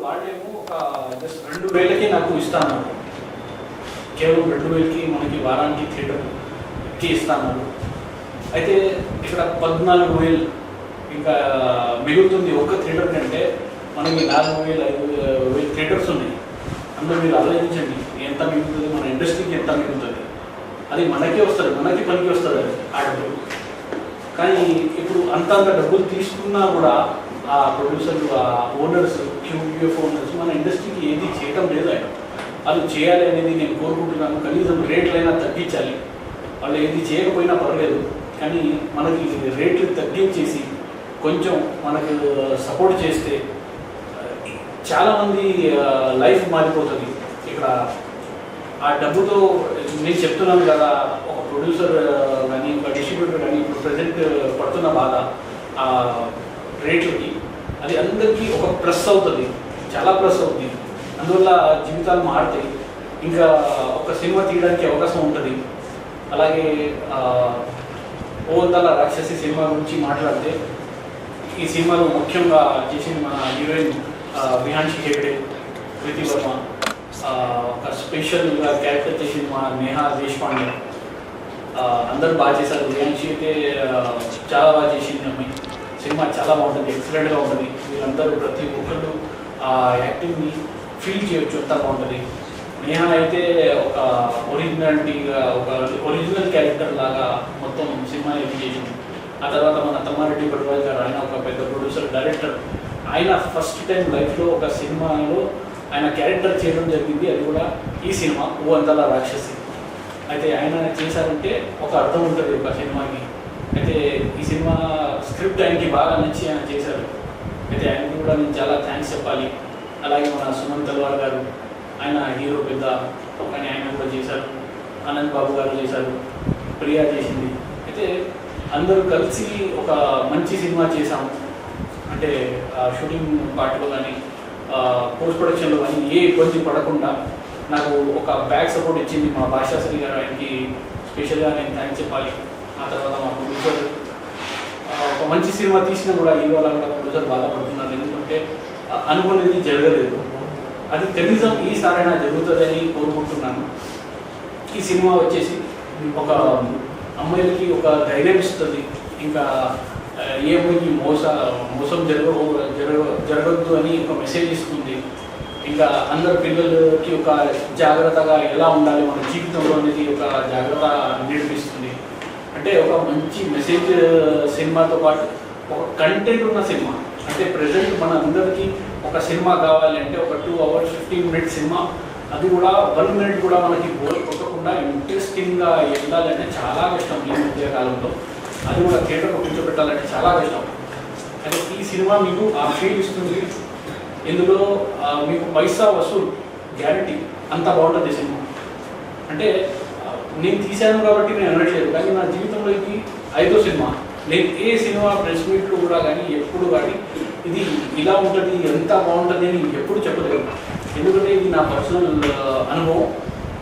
వాళ్ళేమో ఒక జస్ట్ 2000కి నాకు ఇస్తాను, కేవలం 2000కి మనకి వారానికి థియేటర్కి ఇస్తాను. అయితే ఇక్కడ 14,000 ఇంకా మిగులుతుంది. ఒక్క థియేటర్ కంటే మనకి 4,000 5,000 థియేటర్స్ ఉన్నాయి. అందులో మీరు ఆలోచించండి ఎంత మిగులుతుంది, మన ఇండస్ట్రీకి ఎంత మిగులుతుంది. అది మనకే వస్తుంది, మనకి పనికి వస్తుంది అది ఆ డబ్బులు. కానీ ఇప్పుడు అంత డబ్బులు తీసుకున్నా కూడా ఆ ప్రొడ్యూసర్లు, ఆ ఓనర్స్, QUF ఓనర్స్ మన ఇండస్ట్రీకి ఏది చేయడం లేదు. ఆయన వాళ్ళు చేయాలి అనేది నేను కోరుకుంటున్నాను. కనీసం రేట్లైనా తగ్గించాలి. వాళ్ళు ఏది చేయకపోయినా పర్లేదు, కానీ మనకి రేట్లు తగ్గించేసి కొంచెం మనకు సపోర్ట్ చేస్తే చాలామంది లైఫ్ మారిపోతుంది. ఇక్కడ ఆ డబ్బుతో నేను చెప్తున్నాను కదా, ఒక ప్రొడ్యూసర్ కానీ ఒక డిస్ట్రిబ్యూటర్ కానీ ఇప్పుడు ప్రజెంట్ పడుతున్న బాధ ఆ రేట్లకి అది అందరికీ ఒక ప్లస్ అవుతుంది, చాలా ప్లస్ అవుతుంది. అందువల్ల జీవితాలు మారుతాయి. ఇంకా ఒక సినిమా తీయడానికి అవకాశం ఉంటుంది. అలాగే ఓ వందల రాక్షసి సినిమా గురించి మాట్లాడితే, ఈ సినిమాలో ముఖ్యంగా చేసిన మన హీరోయిన్ విహాన్షి హెగ్డే, కృతి వర్మ, ఒక స్పెషల్గా క్యారెక్టర్ చేసింది మా నేహా దేశపాండే. అందరూ బాగా చేశారు. విహాన్షి అయితే చాలా బాగా చేసింది. అమ్మాయి సినిమా చాలా బాగుంటుంది, ఎక్సలెంట్గా ఉంటుంది. వీళ్ళందరూ ప్రతి ఒక్కళ్ళు ఆ యాక్టింగ్ని ఫీల్ చేయొచ్చు, అంతా బాగుంటుంది. నేహా అయితే ఒక ఒరిజినాలిటీగా, ఒక ఒరిజినల్ క్యారెక్టర్ లాగా మొత్తం సినిమా ఇది చేసింది. ఆ తర్వాత మన తమ్మారెడ్డి పట్టురాజు గారు, ఆయన ఒక పెద్ద ప్రొడ్యూసర్, డైరెక్టర్. ఆయన ఫస్ట్ టైం లైఫ్లో ఒక సినిమాలో ఆయన క్యారెక్టర్ చేయడం జరిగింది. అది కూడా ఈ సినిమా ఓ వందల రాక్షసి. అయితే ఆయన చేశారంటే ఒక అర్థం ఉంటుంది ఒక సినిమాకి. అయితే ఈ సినిమా స్క్రిప్ట్ ఆయనకి బాగా నచ్చి ఆయన చేశారు. అయితే ఆయనకి కూడా నేను చాలా థ్యాంక్స్ చెప్పాలి. అలాగే మన సుమంత్ తల్వార్ గారు, ఆయన హీరో పెద్ద, కానీ ఆయన కూడా చేశారు. ఆనంద్ బాబు గారు చేశారు, ప్రియా చేసింది. అయితే అందరూ కలిసి ఒక మంచి సినిమా చేశాము. అంటే షూటింగ్ పార్ట్లో కానీ పోస్ట్ ప్రొడక్షన్లో కానీ ఏ ఇబ్బంది పడకుండా నాకు ఒక బ్యాక్ సపోర్ట్ ఇచ్చింది మా భాషాశ్రీ గారు. ఆయనకి స్పెషల్గా నేను థ్యాంక్స్ చెప్పాలి. ఆ తర్వాత మా ప్రొడ్యూసర్ ఒక మంచి సినిమా తీసినా కూడా ఇవాళ కూడా ప్రొడ్యూసర్ బాధపడుతున్నారు. ఎందుకంటే అనుకునేది జరగలేదు. అది కనీసం ఈసారైనా జరుగుతుందని కోరుకుంటున్నాను. ఈ సినిమా వచ్చేసి ఒక అమ్మాయిలకి ఒక ధైర్యం ఇస్తుంది. ఇంకా ఏ అమ్మాయికి మోసం జరగద్దు అని ఒక మెసేజ్ ఇస్తుంది. ఇంకా అందరు పిల్లలకి ఒక జాగ్రత్తగా ఎలా ఉండాలి మన జీవితంలో అనేది ఒక జాగ్రత్త నేర్పిస్తుంది. అంటే ఒక మంచి మెసేజ్ సినిమాతో పాటు ఒక కంటెంట్ ఉన్న సినిమా. అంటే ప్రజెంట్ మన అందరికీ ఒక సినిమా కావాలి అంటే ఒక 2 hours 15 minutes సినిమా, అది కూడా 1 minute కూడా మనకి బోర్ కొట్టకుండా ఇంట్రెస్టింగ్గా వెళ్ళాలంటే చాలా కష్టం ఈ మధ్య కాలంలో. అది కూడా థియేటర్లో కూర్చోబెట్టాలంటే చాలా కష్టం. అయితే ఈ సినిమా మీకు ఆ ఫీల్ ఇస్తుంది. ఇందులో మీకు పైసా వసూలు గ్యారంటీ, అంత బాగుంటుంది సినిమా. అంటే నేను తీశాను కాబట్టి నేను అనట్లేదు, కానీ నా జీవితంలో ఇది 5వ సినిమా. నేను ఏ సినిమా ప్రెస్ మీట్లో కూడా కానీ ఎప్పుడు కానీ ఇది ఇలా ఉంటుంది, ఎంత బాగుంటుంది అని ఎప్పుడు చెప్పలేదు. ఎందుకంటే ఇది నా పర్సనల్ అనుభవం.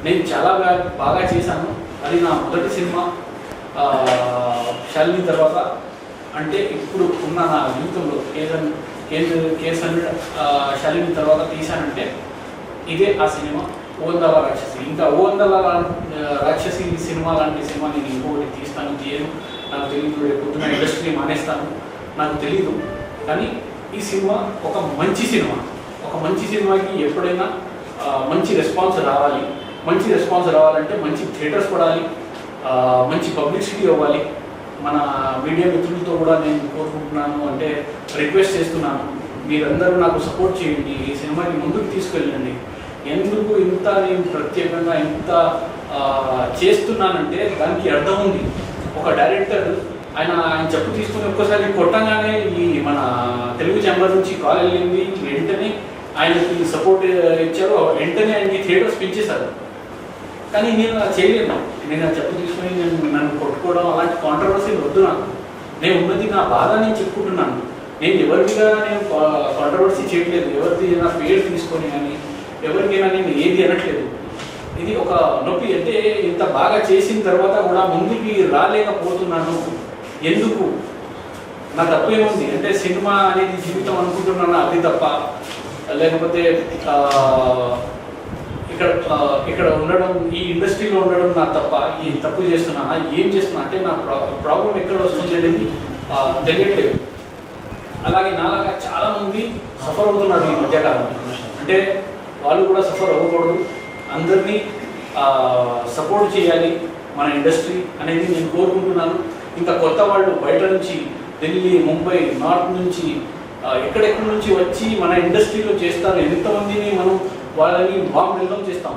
నేను చాలా బాగా చేశాను. అది నా మొదటి సినిమా. శాలిని తర్వాత అంటే ఇప్పుడు ఉన్న నా జీవితంలో కేసన్ శాలిని తర్వాత తీశానంటే ఇదే ఆ సినిమా ఓ వందల రాక్షసి. ఇంకా ఓ వందల రాక్షసి సినిమా లాంటి సినిమా నేను ఇంకొకటి తీస్తాను తీయను నాకు తెలియదు. రేపొద్దున ఇండస్ట్రీ మానేస్తాను నాకు తెలీదు. కానీ ఈ సినిమా ఒక మంచి సినిమా. ఒక మంచి సినిమాకి ఎప్పుడైనా మంచి రెస్పాన్స్ రావాలి. మంచి రెస్పాన్స్ రావాలంటే మంచి థియేటర్స్ పడాలి, మంచి పబ్లిసిటీ అవ్వాలి. మన మీడియా మిత్రులతో కూడా నేను కోరుకుంటున్నాను, అంటే రిక్వెస్ట్ చేస్తున్నాను, మీరందరూ నాకు సపోర్ట్ చేయండి. ఈ సినిమాని ముందుకు తీసుకెళ్ళండి. ఎందుకు ఇంత నేను ప్రత్యేకంగా ఇంత చేస్తున్నానంటే దానికి అర్థం ఉంది. ఒక డైరెక్టర్ ఆయన చెప్పు తీసుకుని ఒక్కసారి కొట్టంగానే ఈ మన తెలుగు ఛాంబర్ నుంచి కాల్ వెళ్ళింది. వెంటనే ఆయనకి సపోర్ట్ ఇచ్చారు, వెంటనే ఆయనకి థియేటర్స్ పెంచేశారు. కానీ నేను అలా చేయలేను. నేను చెప్పు తీసుకుని నన్ను కొట్టుకోవడం అలాంటి కాంట్రవర్సీ వద్దు నాకు. నేను ఉన్నది నా బాధ నేను చెప్పుకుంటున్నాను. నేను ఎవరిగా నేను కాంట్రవర్సీ చేయట్లేదు. ఎవరిది నా పేరు తీసుకొని కానీ ఎవరికైనా నేను ఏది అనట్లేదు. ఇది ఒక నొప్పి. అంటే ఇంత బాగా చేసిన తర్వాత కూడా ముందుకి రాలేకపోతున్నాను. ఎందుకు? నా తప్పేముంది? అంటే సినిమా అనేది జీవితం అనుకుంటున్నాను, అది తప్ప లేకపోతే ఇక్కడ ఉండడం, ఈ ఇండస్ట్రీలో ఉండడం నా తప్ప, ఈ తప్పు చేస్తున్నా, ఏం చేస్తున్నా అంటే నా ప్రాబ్లం ఎక్కడ వస్తుంది అనేది తెలియట్లేదు. అలాగే నాలాగా చాలామంది సఫర్ అవుతున్నారు ఈ మధ్యకాలం. అంటే వాళ్ళు కూడా సఫర్ అవ్వకూడదు, అందరినీ సపోర్ట్ చేయాలి మన ఇండస్ట్రీ అనేది నేను కోరుకుంటున్నాను. ఇంకా కొత్త వాళ్ళు బయట నుంచి, ఢిల్లీ, ముంబై, నార్త్ నుంచి, ఎక్కడెక్కడి నుంచి వచ్చి మన ఇండస్ట్రీలో చేస్తారు. ఎంతమందిని మనం వాళ్ళని బాంబు వెల్కమ్ చేస్తాం,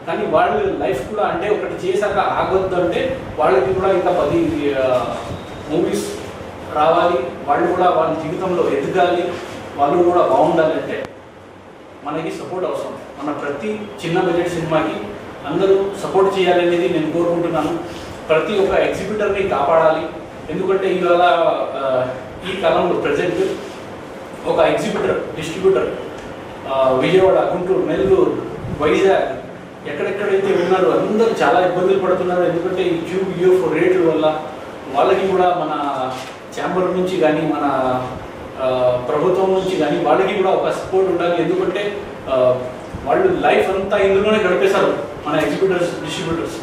కానీ వాళ్ళ లైఫ్ కూడా అంటే ఒకటి చేశాక ఆగొద్దు అంటే వాళ్ళకి కూడా ఇంకా 10 మూవీస్ రావాలి, వాళ్ళు కూడా వాళ్ళ జీవితంలో ఎదగాలి, వాళ్ళు కూడా బాగుండాలి అంటే మనకి సపోర్ట్ అవసరం. మన ప్రతి చిన్న బడ్జెట్ సినిమాకి అందరూ సపోర్ట్ చేయాలనేది నేను కోరుకుంటున్నాను. ప్రతి ఒక్క ఎగ్జిబిటర్ని కాపాడాలి. ఎందుకంటే ఇవాళ ఈ కాలంలో ప్రజెంట్ ఒక ఎగ్జిబిటర్, డిస్ట్రిబ్యూటర్ విజయవాడ, గుంటూరు, నెల్లూరు, వైజాగ్ ఎక్కడెక్కడైతే ఉన్నారో అందరూ చాలా ఇబ్బందులు పడుతున్నారు. ఎందుకంటే ఈ క్యూబ్ యూఎఫ్ రేట్ల వల్ల వాళ్ళకి కూడా మన ఛాంబర్ నుంచి కానీ, మన ప్రభుత్వం నుంచి కానీ వాళ్ళకి కూడా ఒక సపోర్ట్ ఉండాలి. ఎందుకంటే వాళ్ళు లైఫ్ అంతా ఇందులోనే గడిపేశారు మన ఎగ్జిబిటర్స్, డిస్ట్రిబ్యూటర్స్.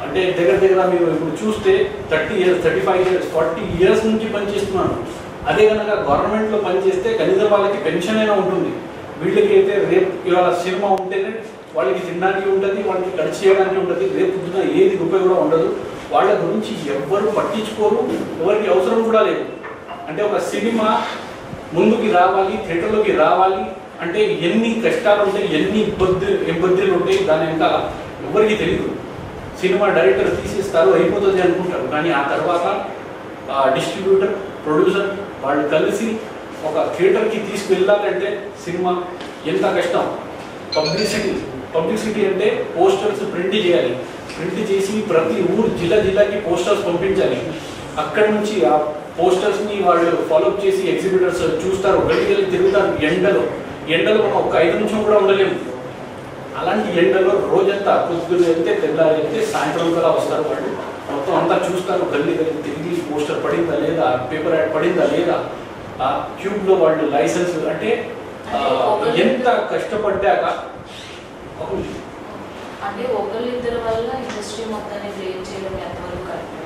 అంటే దగ్గర మీరు ఇప్పుడు చూస్తే 30 years, 35 years, 40 years నుంచి పనిచేస్తున్నాను. అదే కనుక గవర్నమెంట్లో పనిచేస్తే కనీసం వాళ్ళకి పెన్షన్ అయినా ఉంటుంది. వీళ్ళకి అయితే రేపు ఇవాళ సినిమా ఉంటేనే వాళ్ళకి తినడానికి ఉంటుంది, వాళ్ళకి ఖర్చు చేయడానికి ఉంటుంది. రేపు పొద్దున ఏది రూపాయి కూడా ఉండదు. వాళ్ళ గురించి ఎవ్వరు పట్టించుకోరు, ఎవరికి అవసరం కూడా లేదు. అంటే ఒక సినిమా ముందుకి రావాలి, థియేటర్లోకి రావాలి అంటే ఎన్ని కష్టాలు ఉంటాయి, ఎన్ని ఇబ్బందులు ఉంటాయి దాని వెనకాల ఎవరికి తెలియదు. సినిమా డైరెక్టర్ తీసేస్తారు, అయిపోతుంది అనుకుంటారు, కానీ ఆ తర్వాత డిస్ట్రిబ్యూటర్, ప్రొడ్యూసర్ వాళ్ళు కలిసి ఒక థియేటర్కి తీసుకువెళ్ళాలంటే సినిమా ఎంత కష్టం. పబ్లిసిటీ అంటే పోస్టర్స్ ప్రింట్ చేయాలి, ప్రింట్ చేసి ప్రతి ఊరు, జిల్లాకి పోస్టర్స్ పంపించాలి. అక్కడి నుంచి ఆ పోస్టర్స్ని వాళ్ళు ఫాలోఅప్ చేసి ఎగ్జిబిటర్స్ చూస్తారు, గడిగలి తిరుగుతారు. ఎండలో మనం ఒక 5 నిమిషం కూడా ఉండలేము. అలాంటి ఎండలో రోజంతా పొద్దున్న వెళ్తే, తెల్లారి వెళ్తే, సాయంత్రం కల్లా వస్తారు. వాళ్ళు మొత్తం అంతా చూస్తారు, గల్లి తిరిగి పోస్టర్ పడిందా లేదా, పేపర్ యాడ్ పడిందా లేదా, ఆ క్యూబ్లో వాళ్ళు లైసెన్స్ అంటే ఎంత కష్టపడ్డాక. అంటే ఒకళ్ళిద్దరి వల్ల ఇండస్ట్రీ మొత్తాన్ని క్రియేట్ చేయడం ఎంతవరకు కరెక్ట్?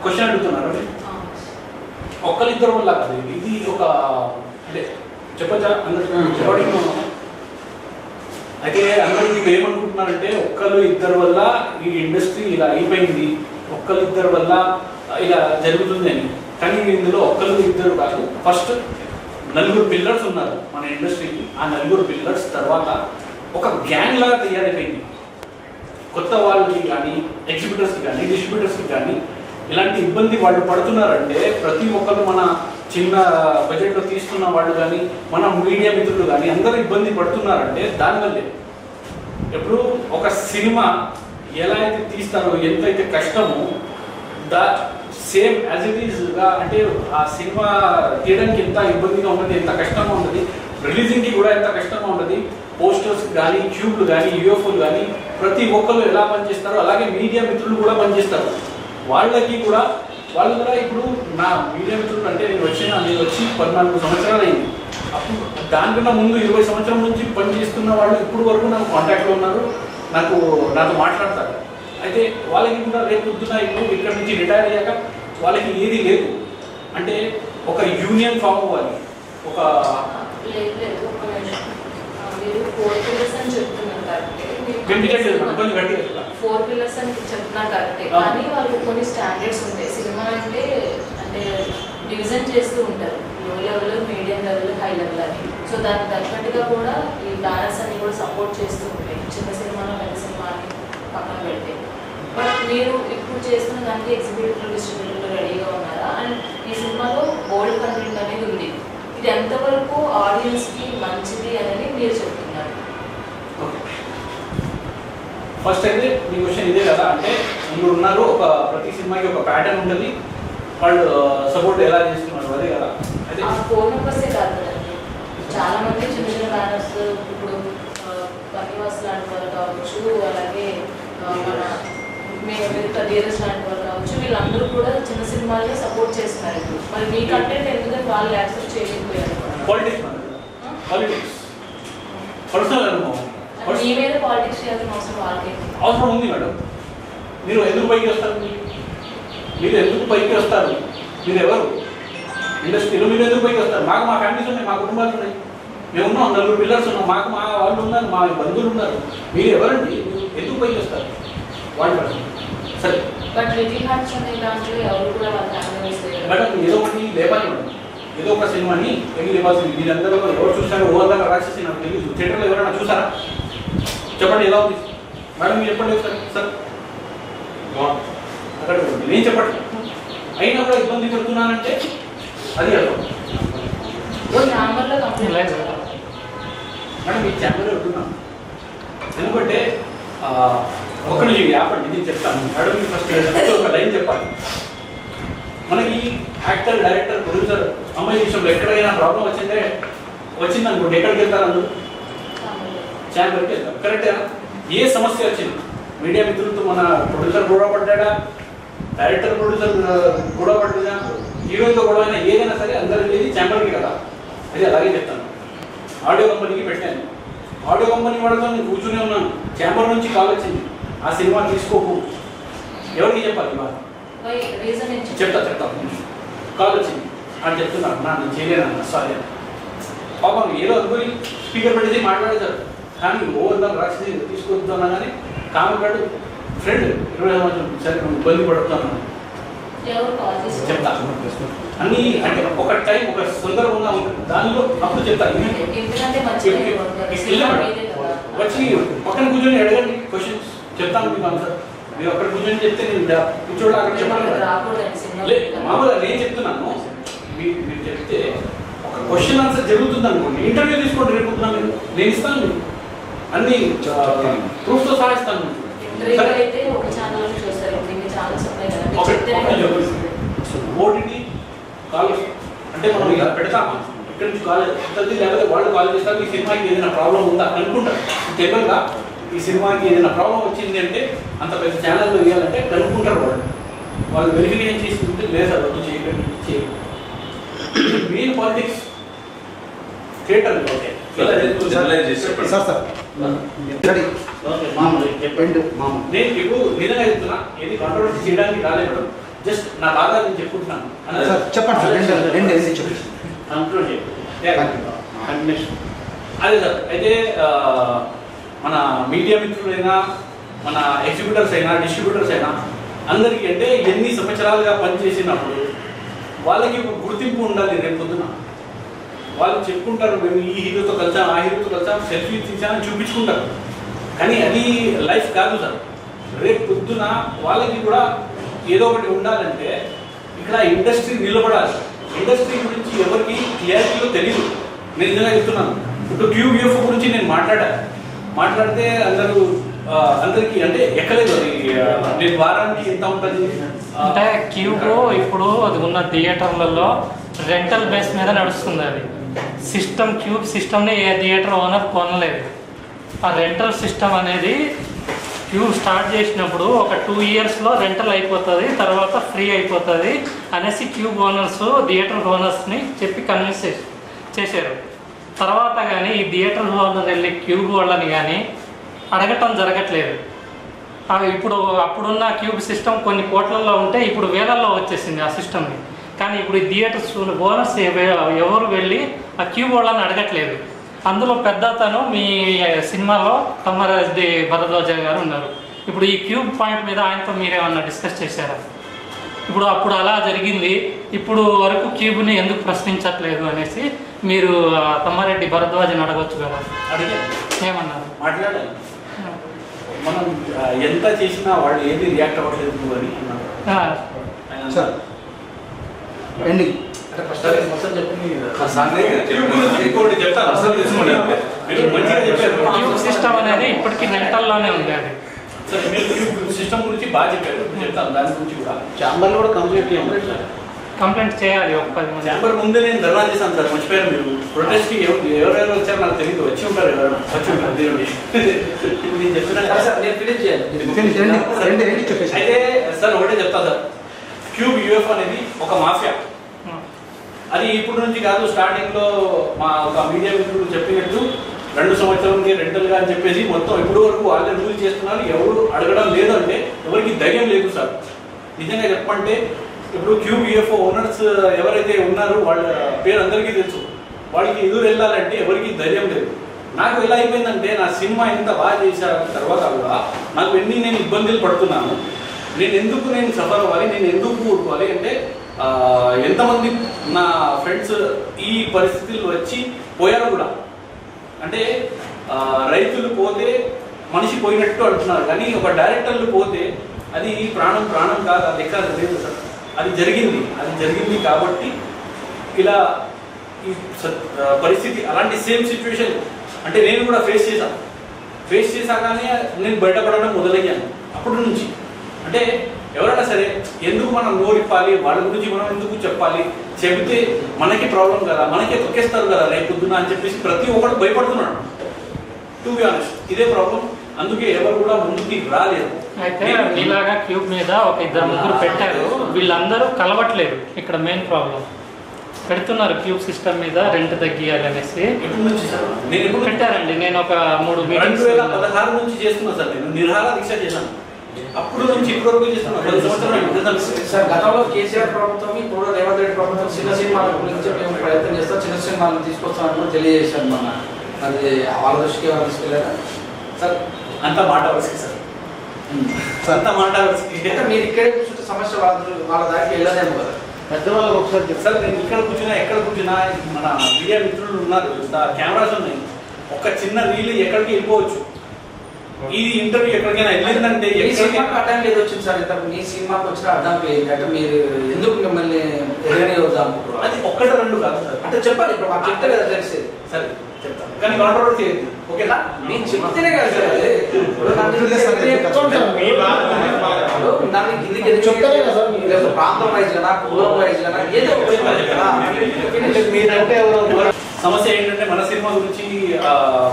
క్వశ్చన్ అడుగుతున్నారు. ఒక్కరిద్దరి వల్ల కాదు, ఇది ఒక అంటే చెప్పచ్చా అందరికీ. అయితే అందరూ మీకు ఏమనుకుంటున్నారంటే ఒక్కరు ఇద్దరు వల్ల ఈ ఇండస్ట్రీ ఇలా అయిపోయింది, ఒక్కరు ఇద్దరు వల్ల ఇలా జరుగుతుంది అని. కానీ ఇందులో ఒక్కరు ఇద్దరు కాదు, ఫస్ట్ 4 పిల్లర్స్ ఉన్నారు మన ఇండస్ట్రీకి. ఆ 4 పిల్లర్స్ తర్వాత ఒక గ్యాంగ్ లాగా తయారైపోయింది. కొత్త వాళ్ళకి కానీ, ఎగ్జిబిటర్స్కి కానీ, డిస్ట్రిబ్యూటర్స్కి కానీ ఇలాంటి ఇబ్బంది వాళ్ళు పడుతున్నారంటే ప్రతి ఒక్కరు మన చిన్న బడ్జెట్లో తీస్తున్న వాళ్ళు కానీ, మన మీడియా మిత్రులు కానీ అందరూ ఇబ్బంది పడుతున్నారంటే దానివల్లే. ఇప్పుడు ఒక సినిమా ఎలా అయితే తీస్తారో, ఎంతైతే కష్టమో సేమ్ యాజ్ ఇట్ ఈజ్గా అంటే ఆ సినిమా తీయడానికి ఎంత ఇబ్బందిగా ఉంటుంది, ఎంత కష్టంగా ఉంటుంది, రిలీజింగ్కి కూడా ఎంత కష్టంగా ఉంటుంది. పోస్టర్స్ కానీ, ట్యూబ్లు కానీ, యూఎఫ్ఓలు కానీ ప్రతి ఒక్కరు ఎలా పనిచేస్తారో అలాగే మీడియా మిత్రులు కూడా పనిచేస్తారు. వాళ్ళకి కూడా వాళ్ళు కూడా ఇప్పుడు నా మీడియా మిత్రులు అంటే నేను వచ్చి 14 సంవత్సరాలు అయింది. అప్పుడు దానికన్నా ముందు 20 సంవత్సరం నుంచి పనిచేస్తున్న వాళ్ళు ఇప్పుడు వరకు నాకు కాంటాక్ట్లో ఉన్నారు, నాతో మాట్లాడతారు. అయితే వాళ్ళకి కూడా రేపు పొద్దున ఇప్పుడు ఇక్కడ నుంచి రిటైర్ అయ్యాక వాళ్ళకి ఏది లేదు అంటే ఒక యూనియన్ ఫామ్ అవ్వాలి. ఒక మీరు 4 పిల్లర్స్ అని చెప్తున్నారు కరెక్టే, 4 పిల్లర్స్ అని చెప్తున్నారు కరెక్టే, కానీ వాళ్ళకి కొన్ని స్టాండర్డ్స్ ఉంటాయి. సినిమా అంటే డివిజన్ చేస్తూ ఉంటారు, లో level, medium level, high level అని. సో దానికి తగ్గట్టుగా కూడా ఈ బ్యానర్స్ అన్ని కూడా సపోర్ట్ చేస్తూ ఉంటాయి. చిన్న సినిమాలో పెద్ద సినిమాని పక్కన పెడితే. బట్ మీరు ఇప్పుడు చేస్తున్న దానికి ఎగ్జిబిటర్లు, డిస్ట్రిబ్యూటర్లు రెడీగా ఉన్నారా? అండ్ ఈ సినిమాలో ఓల్డ్ కంటెంట్ అనేది ఉంది, ఇది ఎంతవరకు ఆడియన్స్కి మంచిది అనేది మీరు చెప్తున్నారు? ఫస్ట్ అయితే మీ క్వశ్చన్ ఇదే కదా, అంటే మీరు ఉన్నారు ఒక ప్రతి సినిమాకి ఒక ప్యాటర్న్ ఉంటుంది, వాళ్ళు సపోర్ట్ ఎలా చేస్తున్నారు అదే కదా. అయితే 4 మెంబర్సే కాదు కదండి, చాలా మంది చిన్న చిన్న బ్యానర్స్, ఇప్పుడు పనివాస్ లాంటి వాళ్ళు కావచ్చు, అలాగే మన ధీరజ్ లాంటి వాళ్ళు కావచ్చు, వీళ్ళందరూ కూడా చిన్న సినిమాలనే సపోర్ట్ చేస్తున్నారు. ఇప్పుడు మరి మీ కంటెంట్ ఎందుకంటే వాళ్ళు యాక్సెప్ట్ చేయలేకపోయారు. పాలిటిక్స్, పర్సనల్ అనుభవం. మీ మీద పాలిటిక్స్ చేయాల్సిన అవసరం వాళ్ళకి అవసరం ఉంది మేడం. మీరు ఎందుకు పైకి వస్తారు? మీరు ఎందుకు పైకి వస్తారు? మీరు ఎవరు ఇండస్ట్రీలో? మీరు ఎందుకు పైకి వస్తారు? మాకు మా ఫ్యామిలీస్ ఉన్నాయి, మా కుటుంబాలు ఉన్నాయి, మేము ఉన్నాం, 4 పిల్లర్స్ ఉన్నాం, మాకు మా వాళ్ళు ఉన్నారు, మా బంధువులు ఉన్నారు. మీరు ఎవరండి? ఎందుకు పైకి వస్తారు? వాళ్ళు సరే బట్ లిటిల్ హార్ట్స్ అనే దాంట్లో ఎవరు కూడా వాళ్ళ ఫ్యామిలీ మేడం ఏదో ఒకటి లేపాలి మేడం, ఏదో ఒక సినిమాని ఎన్ని లేపాల్సింది. మీరందరూ ఎవరు చూసారో ఓవర్గా రాక్షసి నాకు తెలియదు. థియేటర్లో ఎవరైనా చూసారా? చెప్పండి ఎలా ఉంది మేడం, మీరు చెప్పండి సార్. సార్ అక్కడ నేను చెప్పండి. అయినా కూడా ఇబ్బంది పెడుతున్నానంటే అది అర్థం. ఛాంబర్లో కంప్లైంట్ మేడం ఈ ఛాంబర్లో ఉంటున్నాను ఎందుకంటే ఒక్క నుంచి యాపండి నేను చెప్తాను మేడం. మీకు ఫస్ట్ ఒక లైన్ చెప్పాలి. మనకి యాక్టర్, డైరెక్టర్, ప్రొడ్యూసర్ అమ్మాయి విషయంలో ఎక్కడైనా ప్రాబ్లం వచ్చిందనుకోండి ఎక్కడికి వెళ్తారు? అందరూ ఛాంబర్కి వెళ్తారు. కరెక్టేనా? ఏ సమస్య వచ్చింది మీడియా మిత్రులతో మన ప్రొడ్యూసర్ గొడవ పడ్డా, డైరెక్టర్ ప్రొడ్యూసర్ గొడవ పడ్డా, హీరోయిన్తో గొడవ అయినా ఏదైనా సరే అందరూ వెళ్ళేది ఛాంబర్కి కదా. అది అలాగే చెప్తాను. ఆడియో కంపెనీకి పెట్టాను, ఆడియో కంపెనీ వాళ్ళతో నేను కూర్చునే ఉన్నాను, ఛాంబర్ నుంచి కాల్ వచ్చింది, ఆ సినిమా తీసుకోకు. ఎవరికి చెప్పాలి? చెప్తాను. కాల్ వచ్చింది అని చెప్తున్నాను, నేను చేయలేను సారీ అని. పాపం ఏదో అనుకుని స్పీకర్ పెట్టేసి మాట్లాడేశారు. కానీ ఓవర్ దాకా రాక్షసి తీసుకొద్దాం కానీ కామెకాడు ఫ్రెండ్ 20 సంవత్సరం సరే నువ్వు ఇబ్బంది పడుతున్నాను చెప్తా. అన్నీ అంటే ఒక టైం ఒక సందర్భంగా ఉంటుంది, దానిలో అప్పుడు చెప్తాను. వచ్చి పక్కన కూర్చొని అడగండి క్వశ్చన్స్, చెప్తాను మీకు ఆన్సర్. మీరు అక్కడ కూర్చొని చెప్తే నేను కూర్చోడు అక్కడ చెప్పాను. మామూలుగా నేను చెప్తున్నాను, మీరు చెప్తే ఒక క్వశ్చన్ ఆన్సర్ జరుగుతుంది అనుకోండి, ఇంటర్వ్యూ తీసుకోండి, రేపు నేను ఇస్తాను మీకు అన్ని ప్రూఫ్తో సహా ఇస్తాను. ఓటీటీ కాల్ అంటే మనం ఇలా పెడతామా, ఇక్కడ నుంచి కాల్ వస్తుంది, లేకపోతే వాళ్ళు కాల్ చేస్తారు, ఈ సినిమాకి ఏదైనా ప్రాబ్లం ఉందా కనుక్కుంటారు. తెలియదుగా ఈ సినిమాకి ఏదైనా ప్రాబ్లం వచ్చింది అంటే అంత పెద్ద ఛానల్లో వేయాలంటే కనుక్కుంటారు. వాళ్ళు వెరిఫికేషన్ చేసుకుంటే లేదు సార్ వద్దు చేయలేదు. మెయిన్ పాలిటిక్స్ థియేటర్ నేను ఇప్పుడు నిజంగా చెప్తున్నా, ఏది కాంట్రవర్సీ చేయడానికి రాలేదు, జస్ట్ నా బాధ నేను చెప్పుకుంటున్నాను. అదే సార్. అయితే మన మీడియా మిత్రులైనా, మన ఎగ్జిక్యూటర్స్ అయినా, డిస్ట్రిబ్యూటర్స్ అయినా అందరికీ అంటే ఎన్ని సంవత్సరాలుగా పనిచేసినప్పుడు వాళ్ళకి ఒక గుర్తింపు ఉండాలి. రేపు పొద్దున వాళ్ళు చెప్పుకుంటారు, మేము ఈ హీరోతో కలిసాం, ఆ హీరోతో కలిసాం, సెల్ఫీ తీసామని చూపించుకుంటారు. కానీ అది లైఫ్ కాదు సార్. రేపు పొద్దున వాళ్ళకి కూడా ఏదో ఒకటి ఉండాలంటే ఇక్కడ ఇండస్ట్రీ నిలబడాలి. ఇండస్ట్రీ గురించి ఎవరికి క్లియారిటీలో తెలియదు. నేను నిజంగా చెప్తున్నాను. ఇప్పుడు QVF గురించి నేను మాట్లాడితే అందరికీ అంటే ఎక్కలేదు. అది నేను వారానికి ఎంత ఉంటుంది అంటే క్యూబ్ ఇప్పుడు అది ఉన్న థియేటర్లలో రెంటల్ బేస్ మీద నడుస్తుంది. అది సిస్టమ్, క్యూబ్ సిస్టమ్ని ఏ థియేటర్ ఓనర్ కొనలేదు. ఆ రెంటల్ సిస్టమ్ అనేది క్యూబ్ స్టార్ట్ చేసినప్పుడు ఒక 2 ఇయర్స్లో రెంటల్ అయిపోతుంది, తర్వాత ఫ్రీ అయిపోతుంది అనేసి క్యూబ్ ఓనర్స్ థియేటర్ ఓనర్స్ని చెప్పి కన్విన్స్ చేశారు. తర్వాత కానీ ఈ థియేటర్ ఓనర్ వెళ్ళి క్యూబ్ వాళ్ళని కానీ అడగటం జరగట్లేదు. ఇప్పుడు అప్పుడున్న క్యూబ్ సిస్టమ్ కొన్ని కోట్లలో ఉంటే ఇప్పుడు వేలల్లో వచ్చేసింది ఆ సిస్టమ్ని. కానీ ఇప్పుడు ఈ థియేటర్స్ ఓనర్స్ ఎవరు వెళ్ళి ఆ క్యూబ్ వాళ్ళని అడగట్లేదు. అందులో పెద్దతను మీ సినిమాలో తమ్మరెడ్డి భరద్వాజ గారు ఉన్నారు. ఇప్పుడు ఈ క్యూబ్ పాయింట్ మీద ఆయనతో మీరేమన్నా డిస్కస్ చేశారా? అప్పుడు అలా జరిగింది, ఇప్పుడు వరకు క్యూబ్ని ఎందుకు ప్రశ్నించట్లేదు అనేసి మీరు తమ్మారెడ్డి భరద్వాజని అడగొచ్చు కదా. ఏమన్నారు? మాట్లాడాలి. మనం ఎంత చేసినా వాళ్ళు ఏది రియాక్ట్ అవ్వట్లేదు అని అన్నారు. సిస్టమ్ అనేది ఇప్పటికీ రెంటల్లోనే ఉంది. అది సిస్టమ్ గురించి బాగా చెప్పారు, చెప్తాను. దాని గురించి కూడా ఛాంబర్లో కూడా కంప్లైంట్ చేయాలి. ఒక 10 మంది ఛాంబర్ ముందే నేను ధర్నా చేశాను సార్. మర్చిపోయారు మీరు. ప్రొటెస్ట్కి ఎవరెవరు వచ్చారో నాకు తెలియదు. వచ్చి ఉంటారు ఎవరైనా, వచ్చి ఉంటారు. నేను చెప్తున్నాను అయితే సార్ ఒకటే చెప్తా సార్. QVF అనేది ఒక మాఫియా. అది ఇప్పుడు నుంచి కాదు, స్టార్టింగ్లో మా ఒక మీడియా మిత్రుడు చెప్పినట్టు 2 సంవత్సరాలకి రెంటల్గా అని చెప్పేసి మొత్తం ఇప్పుడు వరకు వాళ్ళే రూల్ చేస్తున్నారు. ఎవరు అడగడం లేదు అంటే ఎవరికి ధైర్యం లేదు సార్. నిజంగా చెప్పంటే ఇప్పుడు క్యూబ్ యూఎఫ్ఓ ఓనర్స్ ఎవరైతే ఉన్నారో వాళ్ళ పేరు అందరికీ తెలుసు. వాళ్ళకి ఎదురు వెళ్ళాలంటే ఎవరికి ధైర్యం లేదు. నాకు ఎలా అయిపోయిందంటే నా సినిమా ఎంత బాగా చేశారు తర్వాత కూడా నాకు నేను ఇబ్బందులు పడుతున్నాను. నేను సఫర్ అవ్వాలి, నేను ఎందుకు ఊరుకోవాలి అంటే ఎంతమంది నా ఫ్రెండ్స్ ఈ పరిస్థితుల్లో వచ్చి పోయారు కూడా. అంటే రైతులు పోతే మనిషి పోయినట్టు అంటున్నారు, కానీ ఒక డైరెక్టర్లు పోతే అది ప్రాణం కాదు, అది ఎక్కడ లేదు సార్. అది జరిగింది కాబట్టి ఇలా ఈ పరిస్థితి అలాంటి సేమ్ సిచ్యువేషన్ అంటే నేను కూడా ఫేస్ చేశాకనే నేను బయటపడడం మొదలయ్యాను. అప్పటి నుంచి అంటే ఎవరైనా సరే ఎందుకు మనం నోరిప్పాలి, వాళ్ళ గురించి మనం ఎందుకు చెప్పాలి, చెబితే మనకి ప్రాబ్లం కదా, మనకే తొక్కేస్తారు కదా రేపు పొద్దున అని చెప్పేసి ప్రతి ఒక్కరు భయపడుతున్నాడు. టు బి ఆనెస్ట్ ఇదే ప్రాబ్లం. అందుకే ఎవరు కూడా ముందుకి రాలేదు. అయితే ఇలాగా క్యూబ్ మీద ఒక 2-3 పెట్టారు, వీళ్ళందరూ కలవట్లేదు. ఇక్కడ మెయిన్ ప్రాబ్లం. పెడుతున్నారు క్యూబ్ సిస్టమ్ మీద రెంట్ తగ్గియాలి అనేసి. నేను పెట్టారండి. నేను ఒక 3 మీటింగ్స్ 2016 నుంచి చేస్తున్నా సార్. నేను నిరాహార దీక్ష చేశాను. అప్పుడు నుంచి ఇప్పటి వరకు చేస్తున్నా 10 సంవత్సరాలు సార్. గతంలో కేసీఆర్ ప్రభుత్వం, ఇప్పుడు రేవంత్ రెడ్డి ప్రభుత్వం చిన్న సినిమాల గురించి మేము ప్రయత్నం చేస్తాం, చిన్న సినిమాలను తీసుకొస్తామని కూడా తెలియజేశాను. మన అది వాళ్ళ దృష్టికి ఎవరు తీసుకెళ్ళారా సార్? అంత మాట వరుసకి సార్, అంత మాట వరుసకి. మీరు ఇక్కడే కూర్చుంటే సమస్య వాళ్ళ దానికి వెళ్ళదేమో కదా. పెద్దవాళ్ళకి ఒకసారి సార్, నేను ఇక్కడ కూర్చున్నా ఎక్కడ కూర్చున్నా మన మీడియా మిత్రులు ఉన్నారు, కెమెరాస్ ఉన్నాయి. ఒక చిన్న రీల్ ఎక్కడికి వెళ్ళిపోవచ్చు. ఈ ఇంటర్వ్యూ ఎక్కడికైనా వెళ్ళిందంటే సినిమాకి అడ్డం లేదు వచ్చింది సార్. ఇంత మీ సినిమాకి వచ్చిన అడ్డం పోయింది అంటే మీరు ఎందుకు మిమ్మల్ని ఎదురనే వద్దాం? అది 1-2 కాదు సార్. అంటే చెప్పాలి, ఇప్పుడు మాకు చెప్తే కదా తెలిసేది. సరే చెప్తాను, కానీ కాంట్రవర్సీ చేయద్దు. ఓకేనా? నేను చెప్తేనే కదా సార్. ప్రాంతం వైజ్ కదా, కులం వైజ్ కదా, ఏదో మీరంటే సమస్య ఏంటంటే మన సినిమా గురించి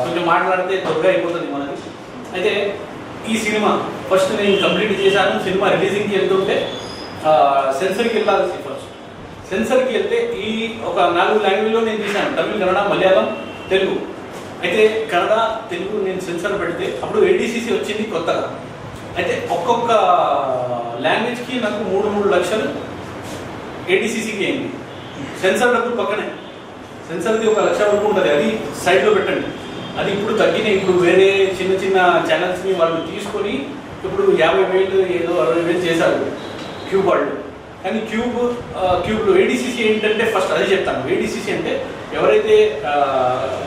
కొంచెం మాట్లాడితే త్వరగా అయిపోతుంది మనకి. అయితే ఈ సినిమా ఫస్ట్ నేను కంప్లీట్ చేశాను. సినిమా రిలీజింగ్కి వెళ్తుంటే సెన్సర్కి వెళ్ళాల్సి ఫస్ట్. సెన్సర్కి వెళ్తే ఈ ఒక 4 లాంగ్వేజ్లో నేను తీశాను, తమిళ్, కన్నడ, మలయాళం, తెలుగు. అయితే కన్నడ, తెలుగు నేను సెన్సర్ పెడితే అప్పుడు ADCC వచ్చింది కొత్తగా. అయితే ఒక్కొక్క లాంగ్వేజ్కి నాకు 3 లక్షలు ADCCకి అయింది. సెన్సర్ డబ్బులు పక్కనే, సెన్సర్ది 1 లక్ష వరకు ఉంటుంది, అది సైడ్లో పెట్టండి. అది ఇప్పుడు తగ్గినాయి. ఇప్పుడు వేరే చిన్న ఛానల్స్ని వాళ్ళు తీసుకొని ఇప్పుడు 50,000 ఏదో 60,000 చేశారు క్యూబ్ వాళ్ళు. కానీ క్యూబ్లో ADCC ఏంటంటే ఫస్ట్ అది చెప్తాను. ADCC అంటే ఎవరైతే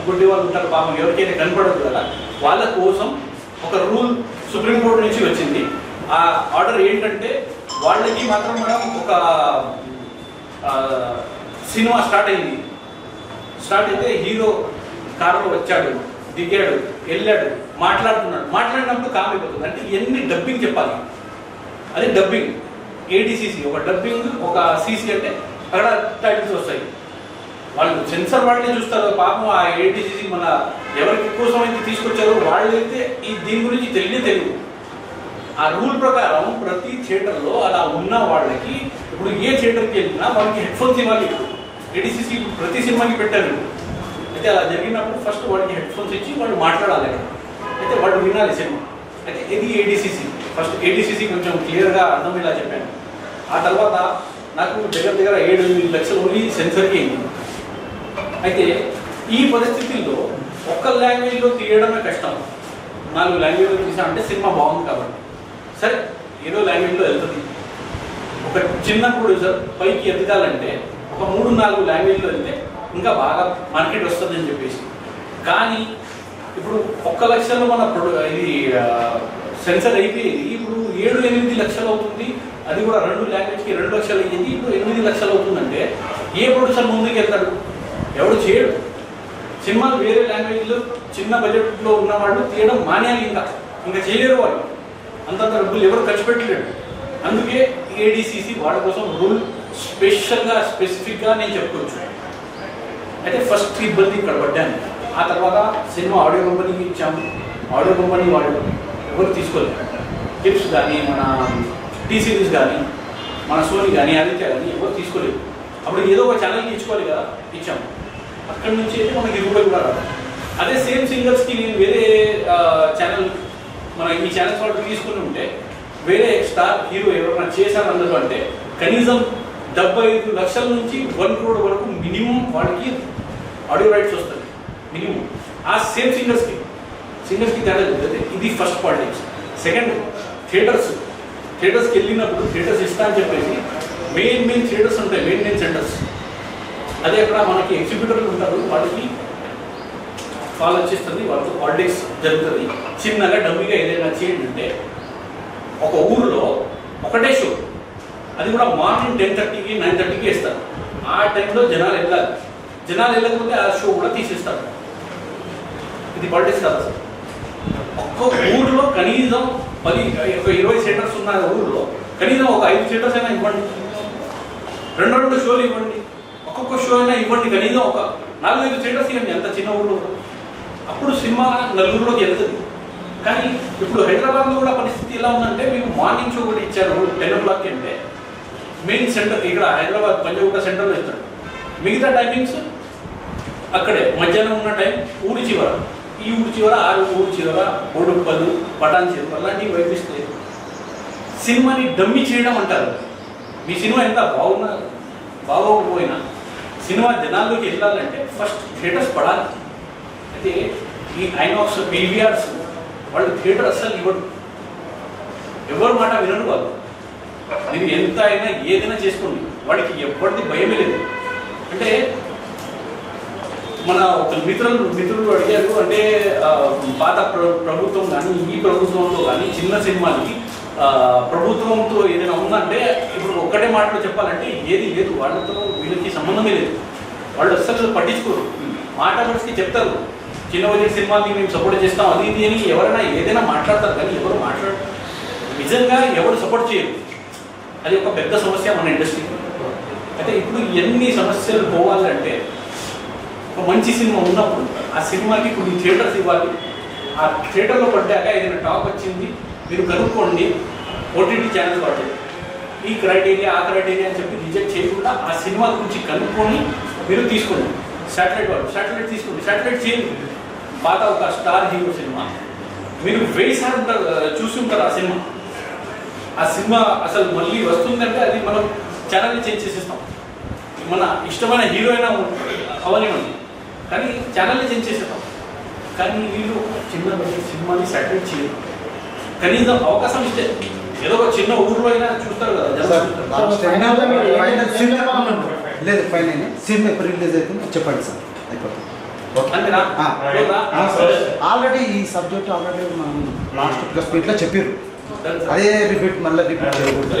గుడ్డి వాళ్ళు ఉంటారో, పాపం ఎవరికైతే కనపడదు కదా, వాళ్ళ కోసం ఒక రూల్ సుప్రీంకోర్టు నుంచి వచ్చింది. ఆ ఆర్డర్ ఏంటంటే వాళ్ళకి మాత్రం మనం ఒక సినిమా స్టార్ట్ అయితే హీరో కారులో వచ్చాడు, దిగాడు, వెళ్ళాడు, మాట్లాడినప్పుడు కామ్ అయిపోతుంది. అంటే ఎన్ని డబ్బింగ్ చెప్పాలి, అది డబ్బింగ్. ADCC ఒక డబ్బింగ్, ఒక CC అంటే అక్కడ టైటిల్స్ వస్తాయి. వాళ్ళు సెన్సర్ వాళ్ళే చూస్తారు పాపం. ఆ ADCC మన ఎవరికి కోసం అయితే తీసుకొచ్చారో వాళ్ళైతే దీని గురించి తెలియదు. ఆ రూల్ ప్రకారం ప్రతి థియేటర్లో అలా ఉన్న వాళ్ళకి ఇప్పుడు ఏ థియేటర్కి వెళ్ళినా వాళ్ళకి హెడ్ఫోన్స్ ఇవ్వాలి. ADCC ప్రతి సినిమాకి పెట్టారు. అయితే అలా జరిగినప్పుడు ఫస్ట్ వాడికి హెడ్ఫోన్స్ ఇచ్చి వాళ్ళు మాట్లాడాలి, అయితే వాళ్ళు వినాలి సినిమా. అయితే ఇది ADCC. ఫస్ట్ ADCC కొంచెం క్లియర్గా అర్థమయ్యేలా చెప్పాను. ఆ తర్వాత నాకు దగ్గర 7-8 లక్షలు ఓన్లీ సెన్సర్కి అయింది. అయితే ఈ పరిస్థితుల్లో ఒక్క లాంగ్వేజ్లో తీయడమే కష్టం. 4 లాంగ్వేజ్లో తీసా అంటే సినిమా బాగుంది కాబట్టి సరే ఏదో లాంగ్వేజ్లో వెళ్తుంది. ఒక చిన్న ప్రొడ్యూసర్ పైకి ఎదగాలంటే ఒక 3-4 లాంగ్వేజ్లో వెళ్తే ఇంకా బాగా మార్కెట్ వస్తుందని చెప్పేసి. కానీ ఇప్పుడు 1 లక్షలో మన ఇది సెన్సర్ అయిపోయేది ఇప్పుడు 7-8 లక్షలు అవుతుంది. అది కూడా 2 లాంగ్వేజ్కి 2 లక్షలు అయ్యింది. ఇప్పుడు 8 లక్షలు అవుతుందంటే ఏ ప్రొడ్యూసర్ ముందుకు వెళ్తాడు? ఎవడు చేయడు. సినిమాలు వేరే లాంగ్వేజ్లో చిన్న బడ్జెట్లో ఉన్నవాళ్ళు తీయడం మానేయాలి. ఇంకా చేయలేరు వాళ్ళు. అంతంత డబ్బులు ఎవరు ఖర్చు పెట్టలేడు. అందుకే ADCC వాళ్ళ కోసం రూల్ స్పెసిఫిక్గా నేను చెప్పుకోవచ్చు. అయితే ఫస్ట్ ఇబ్బంది ఇక్కడ పడ్డాను. ఆ తర్వాత సినిమా ఆడియో కంపెనీకి ఇచ్చాము. ఆడియో కంపెనీ వాళ్ళు ఎవరు తీసుకోలేదు. టిప్స్ కానీ, మన T-Series కానీ, మన సోనీ కానీ, ఆదిత్య కానీ ఎవరు తీసుకోలేదు. అప్పుడు ఏదో ఒక ఛానల్కి ఇచ్చుకోవాలి కదా, ఇచ్చాము. అక్కడి నుంచి అయితే మనకి రూపాయలు కూడా రాదు. అదే సేమ్ సింగర్స్కి నేను వేరే ఛానల్ మన ఈ ఛానల్స్ వాళ్ళు తీసుకుని ఉంటే వేరే స్టార్ హీరో ఎవరైనా చేశారు అందరూ అంటే కనీసం 75 లక్షల నుంచి 1 crore వరకు మినిమం వాళ్ళకి ఆడియో రైట్స్ వస్తుంది మినిమం. ఆ సేమ్ సింగర్స్కి తేడా జరుగుతుంది. ఇది ఫస్ట్ పాలిటిక్స్. సెకండ్, థియేటర్స్కి వెళ్ళినప్పుడు థియేటర్స్ ఇస్తా అని చెప్పేసి మెయిన్ థియేటర్స్ ఉంటాయి, మెయిన్ సెంటర్స్. అదే అక్కడ మనకి ఎగ్జిబ్యూటర్లు ఉంటారు, వాళ్ళకి కాల్ వచ్చేస్తుంది, వాళ్ళతో పాలిటిక్స్ జరుగుతుంది. చిన్నగా డబ్బుగా ఏదైనా చేయండి అంటే ఒక ఊరిలో ఒకటే షో, అది కూడా మార్నింగ్ 10:30కి 9:30కి వేస్తారు. ఆ టైంలో జనాలు వెళ్ళకపోతే ఆ షో కూడా తీసేస్తారు. ఇది పాలిటిక్స్ కాదు సార్. ఒక్కొక్క ఊరిలో కనీసం 20 సెంటర్స్ ఉన్న ఊరిలో కనీసం ఒక 5 సెంటర్స్ అయినా ఇవ్వండి, 2 షోలు ఇవ్వండి, ఒక్కొక్క షో అయినా ఇవ్వండి, కనీసం ఒక 4-5 సెంటర్స్ ఇవ్వండి అంత చిన్న ఊళ్ళో. అప్పుడు సినిమా నలుగురిలోకి వెళ్తుంది. కానీ ఇప్పుడు హైదరాబాద్లో కూడా పరిస్థితి ఎలా ఉందంటే మీకు మార్నింగ్ షో కూడా ఇచ్చారు 10 o'clock అంటే మెయిన్ సెంటర్ ఇక్కడ హైదరాబాద్ పంజగుట్ట సెంటర్లో ఇస్తాడు. మిగతా టైమింగ్స్ అక్కడే మధ్యాహ్నం ఉన్న టైం ఊరి చివర, ఈ ఊరి చివర, ఆ ఊరి చివర, బోడుప్పలు, పటాన్ చివర అలాంటివి వైపిస్తాయి. సినిమాని డమ్మి చేయడం అంటారు. మీ సినిమా ఎంత బాగోకపోయినా సినిమా జనాల్లోకి వెళ్ళాలంటే ఫస్ట్ థియేటర్స్ పడాలి. అయితే ఈ ఐనాక్స్, పీవీఆర్స్ వాళ్ళు థియేటర్ అస్సలు ఇవ్వడు, ఎవరి మాట వినడు వాళ్ళు. మీరు ఎంత అయినా ఏదైనా చేసుకోండి, వాడికి ఎవరిది భయమే లేదు. అంటే మన ఒక మిత్రులు అడిగారు, అంటే పాత ప్రభుత్వం కానీ ఈ ప్రభుత్వంలో కానీ చిన్న సినిమాలకి ప్రభుత్వంతో ఏదైనా ఉందంటే ఇప్పుడు ఒక్కటే మాటలో చెప్పాలంటే ఏది లేదు, వాళ్ళతో వీళ్ళకి సంబంధమే లేదు. వాళ్ళు అస్సలు పట్టించుకోరు. మాట మనిషికి చెప్తారు చిన్న బడ్జెట్ సినిమాకి మేము సపోర్ట్ చేస్తాం అది ఇది అని ఎవరైనా ఏదైనా మాట్లాడతారు, కానీ ఎవరు నిజంగా ఎవరు సపోర్ట్ చేయరు. అది ఒక పెద్ద సమస్య మన ఇండస్ట్రీకి. అయితే ఇప్పుడు ఎన్ని సమస్యలు పోవాలంటే ఒక మంచి సినిమా ఉన్నప్పుడు ఆ సినిమాకి కొన్ని థియేటర్స్ ఇవ్వాలి. ఆ థియేటర్లో పడ్డాక ఏదైనా టాక్ వచ్చింది మీరు కనుక్కోండి, ఓటీటీ ఛానల్స్ వాటి ఈ క్రైటీరియా ఆ క్రైటీరియా అని చెప్పి రిజెక్ట్ చేయకుండా ఆ సినిమా గురించి కనుక్కొని మీరు తీసుకోండి. శాటిలైట్ తీసుకోండి, శాటిలైట్ చేయండి. పాత ఒక స్టార్ హీరో సినిమా మీరు 1000 సార్లు చూసి ఉంటారు. ఆ సినిమా అసలు మళ్ళీ వస్తుందంటే అది మనం ఛానల్ని చేంజ్ చేసేస్తాం. మన ఇష్టమైన హీరో అయినా అవనివ్వండి, కానీ ఛానల్ని చేంజ్ చేసేస్తాం. కానీ వీళ్ళు చిన్న సినిమాని శాటిలైట్ చేయరు. కనీసం అవకాశం ఇస్తే ఏదో ఒక చిన్న ఊర్లో అయినా చూస్తారు కదా లేదు. ఫైనల్ సినిమా ఎప్పుడు రిలీజ్ అవుతుంది చెప్పండి సార్, అయిపోతుంది. ఆల్రెడీ ఈ సబ్జెక్ట్ ఆల్రెడీ మనం లాస్ట్ ప్లస్ మీట్లో చెప్పారు, అదే మళ్ళీ రిపీట్ చేయకూడదు.